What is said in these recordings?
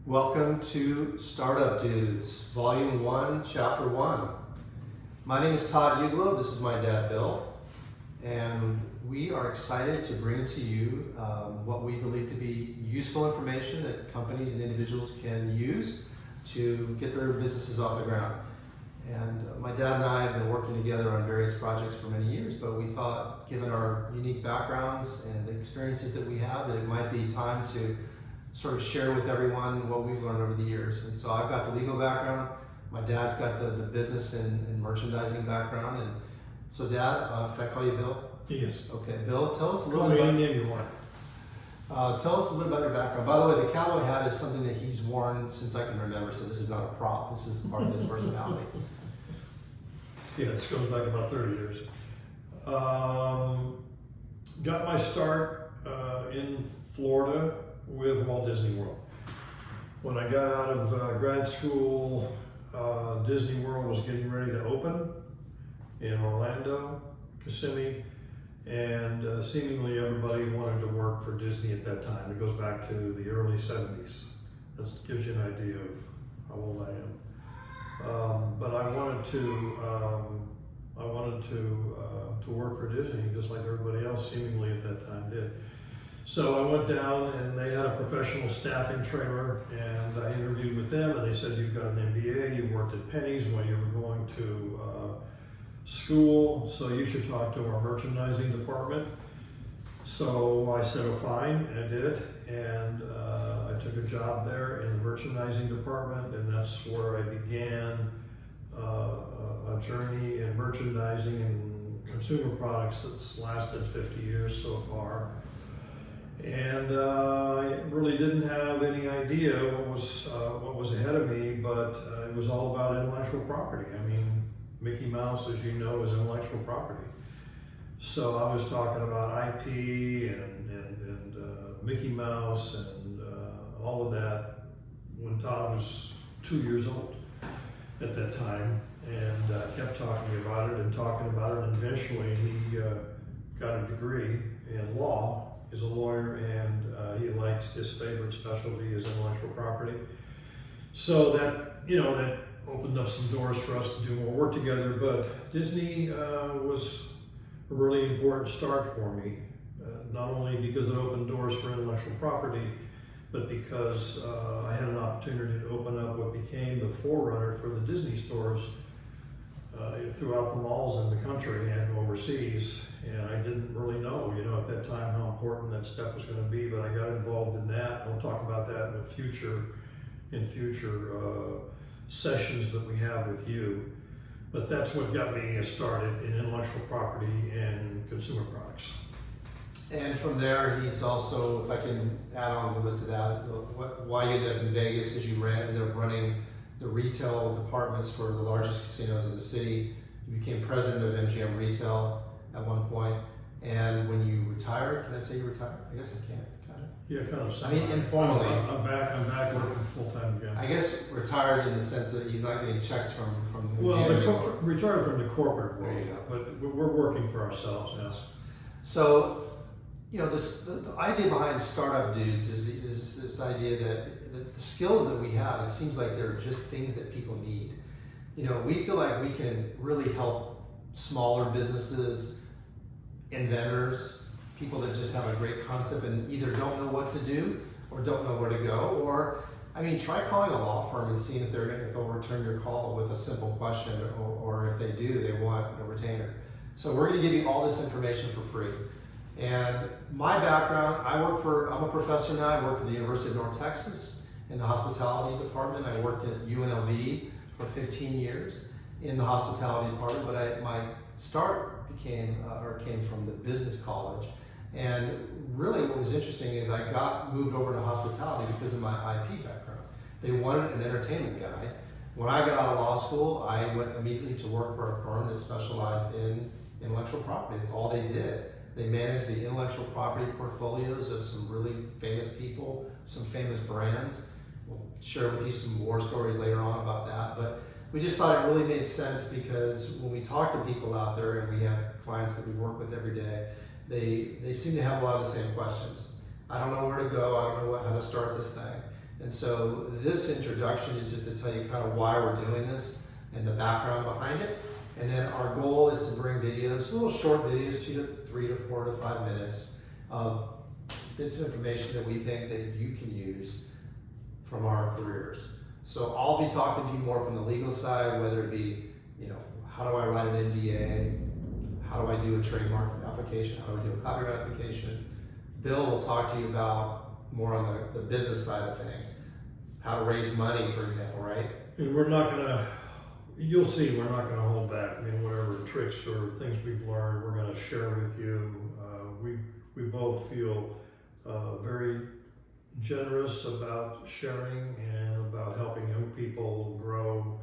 Welcome to Startup Dudes, Volume 1, Chapter 1. My name is Todd Uglow, this is my dad Bill, and we are excited to bring to you what we believe to be useful information that companies and individuals can use to get their businesses off the ground. And my dad and I have been working together on various projects for many years, but we thought, given our unique backgrounds and the experiences that we have, that it might be time to sort of share with everyone what we've learned over the years. And so I've got the legal background, my dad's got the business and merchandising background. And so Dad, can I call you Bill? Yes. Okay, Bill, tell us a little Call me bit any name you want. tell us a little about your background. By the way, the cowboy hat is something that he's worn since I can remember, so this is not a prop, this is part of his personality. Yeah, this goes back about 30 years. Got my start in Florida with Walt Disney World. When I got out of grad school, Disney World was getting ready to open in Orlando, Kissimmee, and seemingly everybody wanted to work for Disney at that time. It goes back to the early 70s. That gives you an idea of how old I am. But I wanted to work for Disney just like everybody else seemingly at that time did. So I went down and they had a professional staffing trailer, and I interviewed with them, and they said, you've got an MBA, you worked at Penny's while you were going to school, so you should talk to our merchandising department. So I said, oh fine, I did, and I took a job there in the merchandising department, and that's where I began a journey in merchandising and consumer products that's lasted 50 years so far. And I really didn't have any idea what was ahead of me, but it was all about intellectual property. I mean, Mickey Mouse, as you know, is intellectual property. So I was talking about IP and Mickey Mouse and all of that when Todd was 2 years old at that time, and kept talking about it, and eventually he got a degree in law. He's a lawyer, and he likes, his favorite specialty is intellectual property. So that opened up some doors for us to do more work together. But Disney was a really important start for me, not only because it opened doors for intellectual property, but because I had an opportunity to open up what became the forerunner for the Disney stores throughout the malls in the country and overseas. And I didn't really know, at that time how important that step was going to be, but I got involved in that. I'll talk about that in future sessions that we have with you. But that's what got me started in intellectual property and consumer products. And from there, he's also, if I can add on a little bit to that, why you ended up in Vegas is you ended up running the retail departments for the largest casinos in the city. You became president of MGM Retail at one point, and when you retired, can I say you retired? I guess I can, kind of. Yeah, kind of. I mean, informally. I'm back working full time again. I guess retired in the sense that he's not getting checks from Well, retired from the corporate world. There you go. But we're working for ourselves now. So, the idea behind Startup Dudes is this idea that the skills that we have, it seems like they're just things that people need. We feel like we can really help smaller businesses, inventors, people that just have a great concept and either don't know what to do or don't know where to go, or try calling a law firm and seeing if they'll return your call with a simple question, or if they do, they want a retainer. So we're going to give you all this information for free. And my background, I'm a professor now. I work at the University of North Texas in the hospitality department. I worked at UNLV for 15 years in the hospitality department, but my start came from the business college. And really what was interesting is I got moved over to hospitality because of my IP background. They wanted an entertainment guy. When I got out of law school, I went immediately to work for a firm that specialized in intellectual property. That's all they did. They managed the intellectual property portfolios of some really famous people, some famous brands. We'll share with you some war stories later on about that. But we just thought it really made sense because when we talk to people out there, and we have clients that we work with every day, they seem to have a lot of the same questions. I don't know where to go. I don't know how to start this thing. And so this introduction is just to tell you kind of why we're doing this and the background behind it. And then our goal is to bring videos, little short videos, 2 to 3 to 4 to 5 minutes of bits of information that we think that you can use from our careers. So I'll be talking to you more from the legal side, whether it be, how do I write an NDA? How do I do a trademark application? How do I do a copyright application? Bill will talk to you about more on the business side of things. How to raise money, for example, right? And you'll see, we're not gonna hold back. I mean, whatever tricks or things we've learned, we're gonna share with you. We both feel very generous about sharing and about helping young people grow,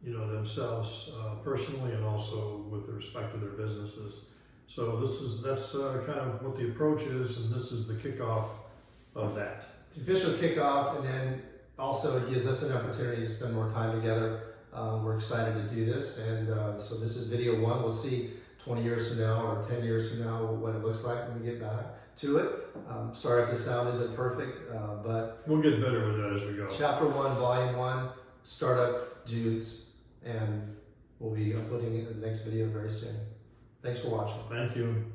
themselves personally and also with respect to their businesses. So that's kind of what the approach is, and this is the kickoff of that. It's official kickoff, and then also it gives us an opportunity to spend more time together. We're excited to do this, and so this is video 1. We'll see 20 years from now or 10 years from now what it looks like when we get back to it. Sorry if the sound isn't perfect, but we'll get better with that as we go. Chapter 1, Volume 1, Startup Dudes, and we'll be uploading it in the next video very soon. Thanks for watching. Thank you.